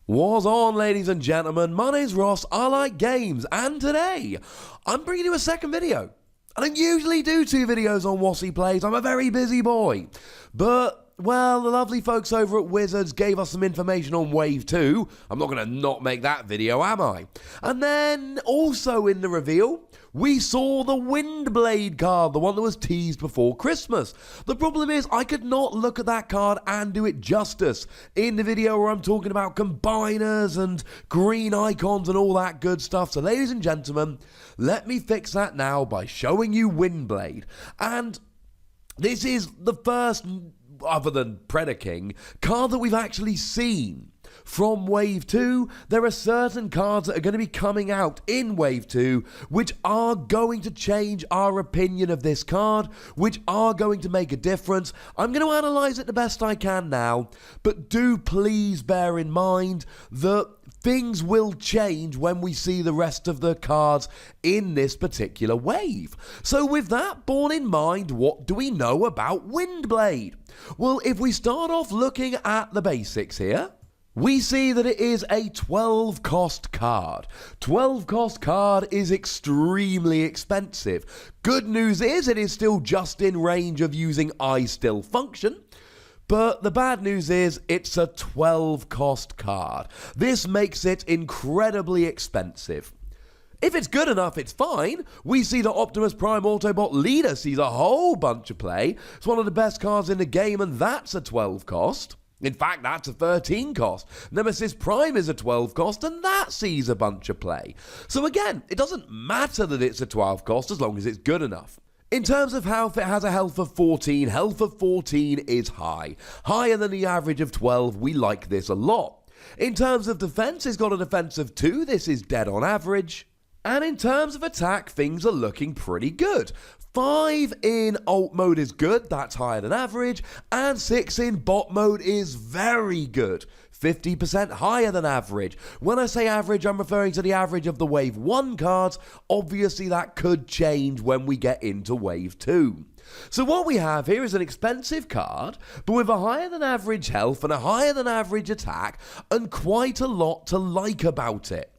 What's on, ladies and gentlemen? My name's Ross, I like games, and today I'm bringing you a second video. I don't usually do 2 videos on Wossy Plays, I'm a very busy boy. But, well, the lovely folks over at Wizards gave us some information on Wave 2. I'm not going to not make that video, am I? And then, also in the reveal, we saw the Windblade card, the one that was teased before Christmas. The problem is, I could not look at that card and do it justice in the video where I'm talking about combiners and green icons and all that good stuff. So ladies and gentlemen, let me fix that now by showing you Windblade. And this is the first, other than Predaking, card that we've actually seen from Wave 2. There are certain cards that are going to be coming out in Wave 2 which are going to change our opinion of this card, which are going to make a difference. I'm going to analyse it the best I can now, but do please bear in mind that things will change when we see the rest of the cards in this particular wave. So with that borne in mind, what do we know about Windblade? Well, if we start off looking at the basics here, we see that it is a 12 cost card. 12 cost card is extremely expensive. Good news is it is still just in range of using I Still Function. But the bad news is it's a 12 cost card. This makes it incredibly expensive. If it's good enough, it's fine. We see the Optimus Prime Autobot Leader sees a whole bunch of play. It's one of the best cards in the game, and that's a 12 cost. In fact, that's a 13 cost. Nemesis Prime is a 12 cost, and that sees a bunch of play. So again, it doesn't matter that it's a 12 cost as long as it's good enough. In terms of health, it has a health of 14. Health of 14 is high. Higher than the average of 12. We like this a lot. In terms of defense, it's got a defense of 2. This is dead on average. And in terms of attack, things are looking pretty good. 5 in alt mode is good, that's higher than average, and 6 in bot mode is very good, 50% higher than average. When I say average, I'm referring to the average of the Wave 1 cards. Obviously that could change when we get into Wave 2. So what we have here is an expensive card, but with a higher than average health and a higher than average attack, and quite a lot to like about it.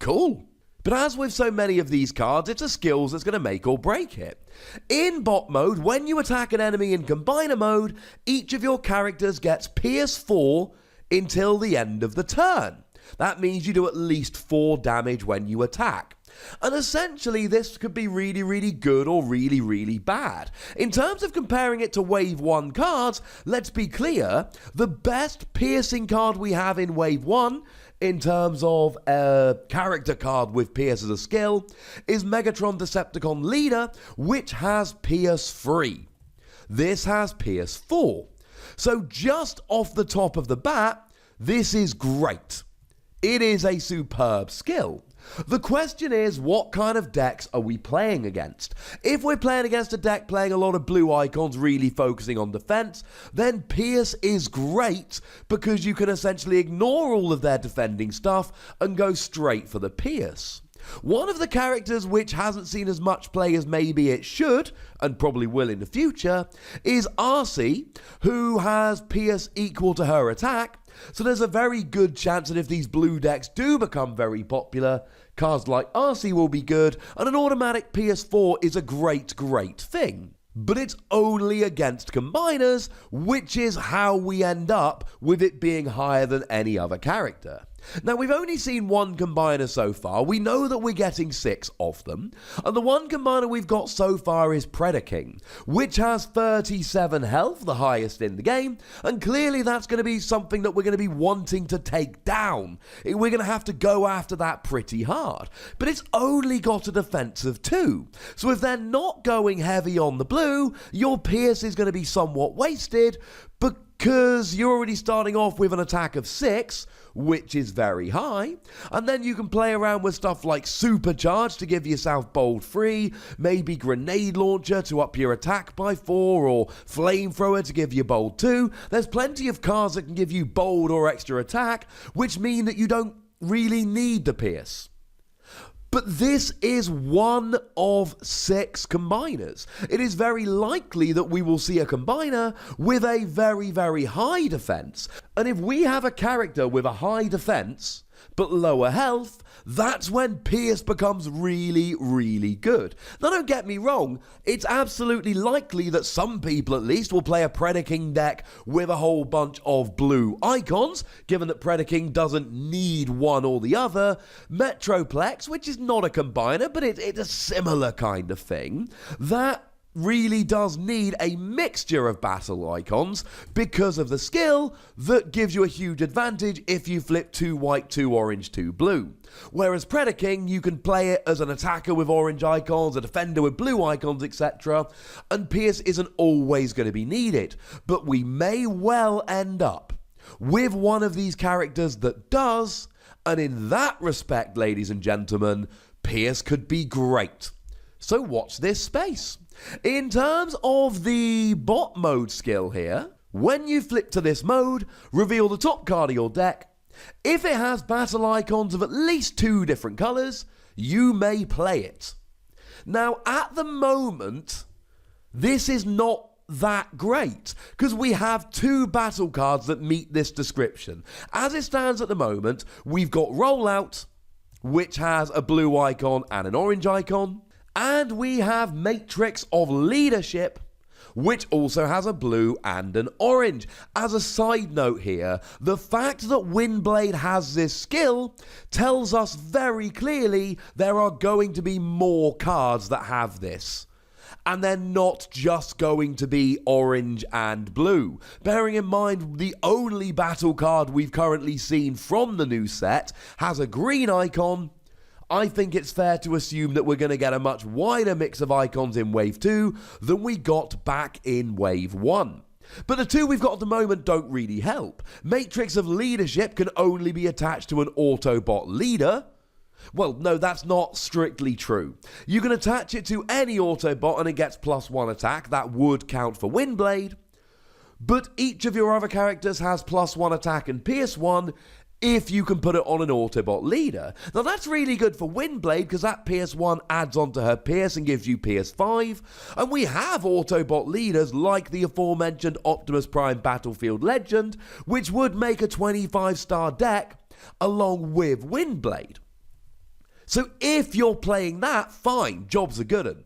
Cool. But as with so many of these cards, it's a skills that's going to make or break it. In bot mode, when you attack an enemy in combiner mode, each of your characters gets Pierce 4 until the end of the turn. That means you do at least 4 damage when you attack. And essentially this could be really, really good or really, really bad. In terms of comparing it to Wave 1 cards, let's be clear, the best piercing card we have in Wave 1 in terms of a character card with Pierce as a skill is Megatron Decepticon Leader, which has Pierce 3. This has Pierce 4. So just off the top of the bat, this is great. It is a superb skill. The question is, what kind of decks are we playing against? If we're playing against a deck playing a lot of blue icons, really focusing on defense, then Pierce is great because you can essentially ignore all of their defending stuff and go straight for the Pierce. One of the characters which hasn't seen as much play as maybe it should, and probably will in the future, is Wossy, who has Pierce equal to her attack. So there's a very good chance that if these blue decks do become very popular, cards like Wossy will be good, and an automatic Pierce 4 is a great, great thing. But it's only against combiners, which is how we end up with it being higher than any other character. Now, we've only seen 1 combiner so far. We know that we're getting 6 of them. And the 1 combiner we've got so far is Predaking, which has 37 health, the highest in the game. And clearly that's going to be something that we're going to be wanting to take down. We're going to have to go after that pretty hard. But it's only got a defense of 2. So if they're not going heavy on the blue, your Pierce is going to be somewhat wasted, because you're already starting off with an attack of 6, which is very high, and then you can play around with stuff like Supercharge to give yourself Bold 3, maybe Grenade Launcher to up your attack by 4, or Flamethrower to give you Bold 2. There's plenty of cards that can give you Bold or extra attack, which mean that you don't really need the Pierce. But this is one of 6 combiners. It is very likely that we will see a combiner with a very, very high defense. And if we have a character with a high defense but lower health, that's when Pierce becomes really, really good. Now don't get me wrong, it's absolutely likely that some people at least will play a Predaking deck with a whole bunch of blue icons, given that Predaking doesn't need one or the other. Metroplex, which is not a combiner, but it's a similar kind of thing, that really does need a mixture of battle icons because of the skill that gives you a huge advantage if you flip 2 white, 2 orange, 2 blue. Whereas Predaking, you can play it as an attacker with orange icons, a defender with blue icons, etc. And Pierce isn't always going to be needed. But we may well end up with one of these characters that does, and in that respect, ladies and gentlemen, Pierce could be great. So watch this space. In terms of the bot mode skill here, when you flip to this mode, reveal the top card of your deck. If it has battle icons of at least 2 different colours, you may play it. Now, at the moment, this is not that great, because we have 2 battle cards that meet this description. As it stands at the moment, we've got Rollout, which has a blue icon and an orange icon. And we have Matrix of Leadership, which also has a blue and an orange. As a side note here, the fact that Windblade has this skill tells us very clearly there are going to be more cards that have this. And they're not just going to be orange and blue. Bearing in mind the only battle card we've currently seen from the new set has a green icon, I think it's fair to assume that we're going to get a much wider mix of icons in Wave 2 than we got back in Wave 1. But the 2 we've got at the moment don't really help. Matrix of Leadership can only be attached to an Autobot leader. Well, no, that's not strictly true. You can attach it to any Autobot and it gets +1 attack. That would count for Windblade. But each of your other characters has +1 attack and Pierce 1, if you can put it on an Autobot leader. Now that's really good for Windblade because that Pierce 1 adds on to her Pierce and gives you Pierce 5. And we have Autobot leaders like the aforementioned Optimus Prime Battlefield Legend, which would make a 25-star deck along with Windblade. So if you're playing that, fine, job's a good un.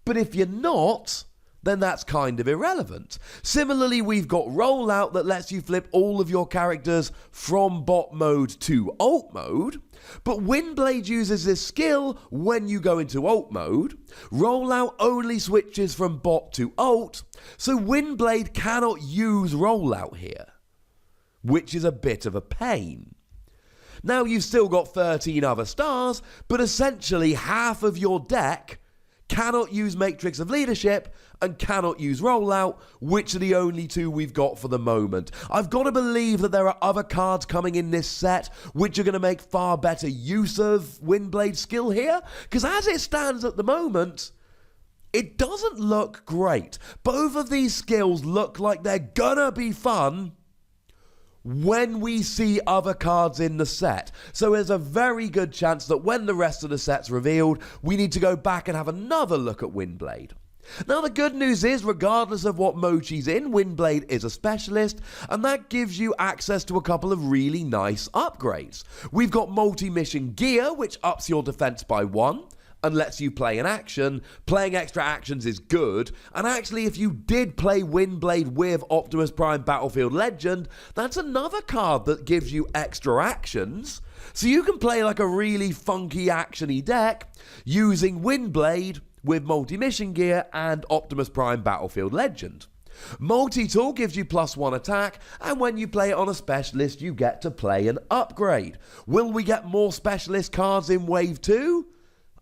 But if you're not, then that's kind of irrelevant. Similarly, we've got Rollout that lets you flip all of your characters from bot mode to alt mode, but Windblade uses this skill when you go into alt mode. Rollout only switches from bot to alt, so Windblade cannot use Rollout here, which is a bit of a pain. Now you've still got 13 other stars, but essentially half of your deck cannot use Matrix of Leadership and cannot use Rollout, which are the only 2 we've got for the moment. I've got to believe that there are other cards coming in this set which are going to make far better use of Windblade's skill here, because as it stands at the moment, it doesn't look great. Both of these skills look like they're gonna be fun when we see other cards in the set. So there's a very good chance that when the rest of the set's revealed, we need to go back and have another look at Windblade. Now the good news is, regardless of what mode she's in, Windblade is a specialist, and that gives you access to a couple of really nice upgrades. We've got multi-mission gear, which ups your defense by 1, and lets you play an action. Playing extra actions is good, and actually if you did play Windblade with Optimus Prime Battlefield Legend, that's another card that gives you extra actions, so you can play like a really funky actiony deck using Windblade with multi-mission gear and Optimus Prime Battlefield Legend. Multi-tool gives you +1 attack, and when you play it on a specialist you get to play an upgrade. Will we get more specialist cards in Wave 2?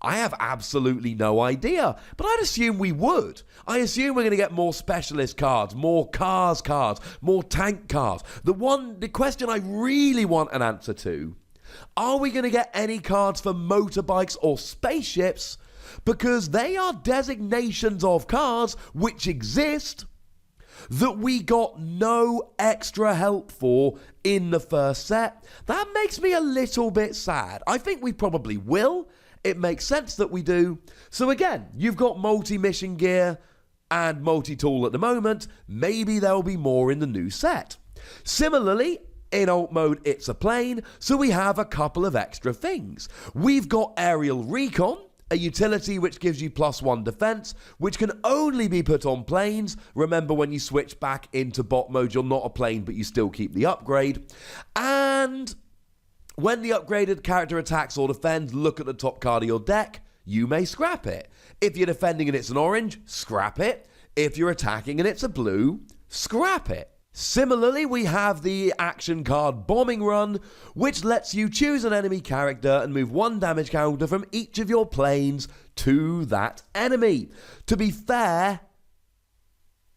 I have absolutely no idea, but I'd assume we would. I assume we're going to get more specialist cards, more cars cards, more tank cards. The question I really want an answer to, are we going to get any cards for motorbikes or spaceships? Because they are designations of cards which exist that we got no extra help for in the first set. That makes me a little bit sad. I think we probably will it makes sense that we do. So again, you've got multi-mission gear and multi-tool at the moment. Maybe there'll be more in the new set. Similarly, in alt mode, it's a plane, so we have a couple of extra things. We've got aerial recon, a utility which gives you +1 defense, which can only be put on planes. Remember, when you switch back into bot mode, you're not a plane, but you still keep the upgrade. And when the upgraded character attacks or defends, look at the top card of your deck. You may scrap it. If you're defending and it's an orange, scrap it. If you're attacking and it's a blue, scrap it. Similarly, we have the action card Bombing Run, which lets you choose an enemy character and move 1 damage counter from each of your planes to that enemy. To be fair,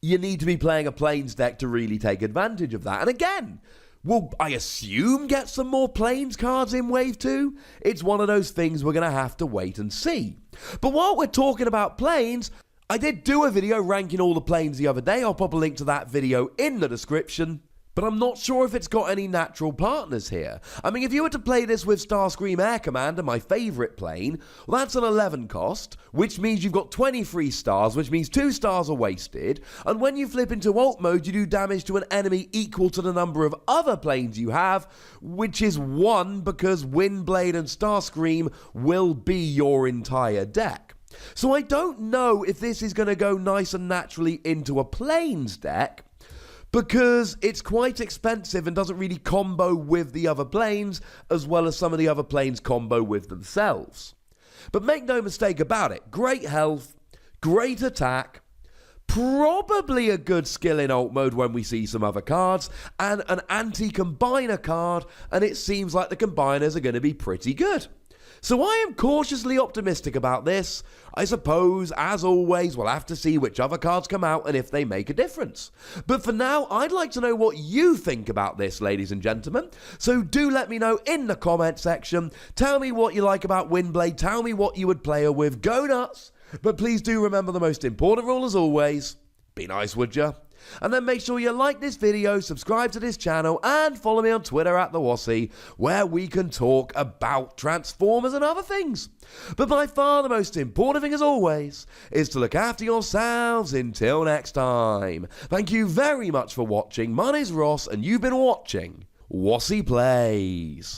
you need to be playing a planes deck to really take advantage of that. And again, we'll, I assume, get some more planes cards in Wave 2. It's one of those things we're going to have to wait and see. But while we're talking about planes, I did do a video ranking all the planes the other day. I'll pop a link to that video in the description. But I'm not sure if it's got any natural partners here. I mean, if you were to play this with Starscream Air Commander, my favourite plane, well, that's an 11 cost, which means you've got 23 stars, which means 2 stars are wasted. And when you flip into alt mode, you do damage to an enemy equal to the number of other planes you have, which is 1 because Windblade and Starscream will be your entire deck. So I don't know if this is going to go nice and naturally into a planes deck, because it's quite expensive and doesn't really combo with the other planes, as well as some of the other planes combo with themselves. But make no mistake about it, great health, great attack, probably a good skill in alt mode when we see some other cards, and an anti-combiner card, and it seems like the combiners are going to be pretty good. So I am cautiously optimistic about this. I suppose, as always, we'll have to see which other cards come out and if they make a difference. But for now, I'd like to know what you think about this, ladies and gentlemen. So do let me know in the comment section. Tell me what you like about Windblade. Tell me what you would play her with. Go nuts. But please do remember the most important rule as always. Be nice, would ya? And then make sure you like this video, subscribe to this channel, and follow me on Twitter at the Wossy, where we can talk about Transformers and other things. But by far the most important thing as always is to look after yourselves until next time. Thank you very much for watching. My name's Ross, and you've been watching Wossy Plays.